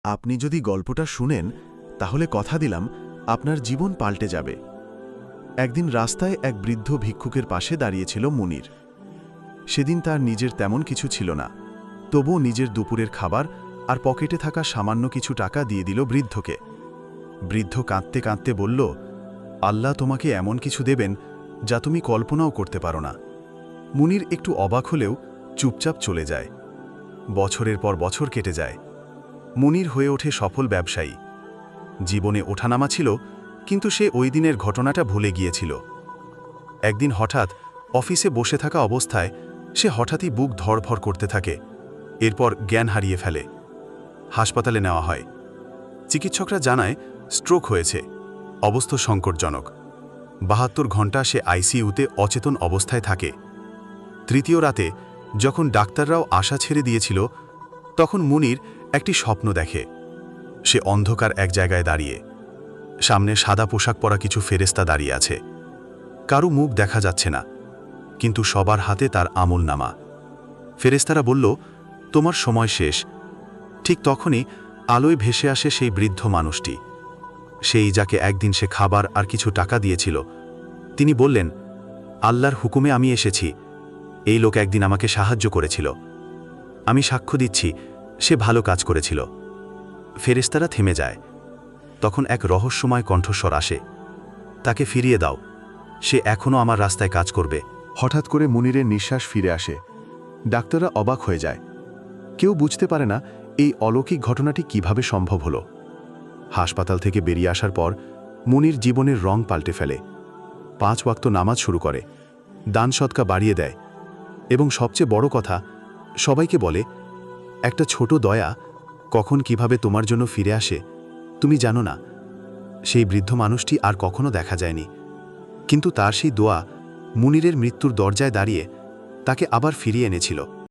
আপনি যদি গল্পটা শুনেন তাহলে কথা দিলাম আপনার জীবন পাল্টে যাবে। একদিন রাস্তায় এক বৃদ্ধ ভিক্ষুকের পাশে দাঁড়িয়েছিল মুনির। সেদিন তার নিজের তেমন কিছু ছিল না, তবুও নিজের দুপুরের খাবার আর পকেটে থাকা সামান্য কিছু টাকা দিয়ে দিল বৃদ্ধকে। বৃদ্ধ কাঁদতে কাঁদতে বলল, আল্লাহ তোমাকে এমন কিছু দেবেন যা তুমি কল্পনাও করতে পারো না। মুনির একটু অবাক হলেও চুপচাপ চলে যায়। বছরের পর বছর কেটে যায়। মুনির হয়ে ওঠে সফল ব্যবসায়ী। জীবনে ওঠানামা ছিল, কিন্তু সে ওই দিনের ঘটনাটা ভুলে গিয়েছিল। একদিন হঠাৎ অফিসে বসে থাকা অবস্থায় সে হঠাৎই বুক ধড়ফড় করতে থাকে। এরপর জ্ঞান হারিয়ে ফেলে। হাসপাতালে নেওয়া হয়। চিকিৎসকরা জানায় স্ট্রোক হয়েছে, অবস্থা সংকটজনক। ৭২ ঘণ্টা সে আইসিইউতে অচেতন অবস্থায় থাকে। তৃতীয় রাতে যখন ডাক্তাররাও আশা ছেড়ে দিয়েছিল, তখন মুনির একটি স্বপ্ন দেখে। সে অন্ধকার এক জায়গায় দাঁড়িয়ে, সামনে সাদা পোশাক পরা কিছু ফেরেশতা দাঁড়িয়ে আছে। কারো মুখ দেখা যাচ্ছে না, কিন্তু সবার হাতে তার আমলনামা। ফেরেশতারা বলল, তোমার সময় শেষ। ঠিক তখনই আলোয় ভেসে আসে সেই বৃদ্ধ মানুষটি, সেই যাকে একদিন সে খাবার আর কিছু টাকা দিয়েছিল। তিনি বললেন, আল্লাহর হুকুমে আমি এসেছি। এই লোক একদিন আমাকে সাহায্য করেছিল। আমি সাক্ষ্য দিচ্ছি সে ভালো কাজ করেছিল। ফেরেশতারা থেমে যায়। তখন এক রহস্যময় কণ্ঠস্বর আসে, তাকে ফিরিয়ে দাও, সে এখনও আমার রাস্তায় কাজ করবে। হঠাৎ করে মুনিরের নিঃশ্বাস ফিরে আসে। ডাক্তাররা অবাক হয়ে যায়। কেউ বুঝতে পারে না এই অলৌকিক ঘটনাটি কিভাবে সম্ভব হলো। হাসপাতাল থেকে বেরিয়ে আসার পর মুনির জীবনের রং পাল্টে ফেলে। 5 ওয়াক্ত নামাজ শুরু করে, দান সদকা বাড়িয়ে দেয়, এবং সবচেয়ে বড় কথা, সবাইকে বলে, একটা ছোট দয়া কখন কিভাবে তোমার জন্য ফিরে আসে তুমি জানো না। সেই বৃদ্ধ মানুষটি আর কখনো দেখা যায়নি, কিন্তু তার সেই দোয়া মুনিরের মৃত্যুর দরজায় দাঁড়িয়ে তাকে আবার ফিরিয়ে এনেছিল।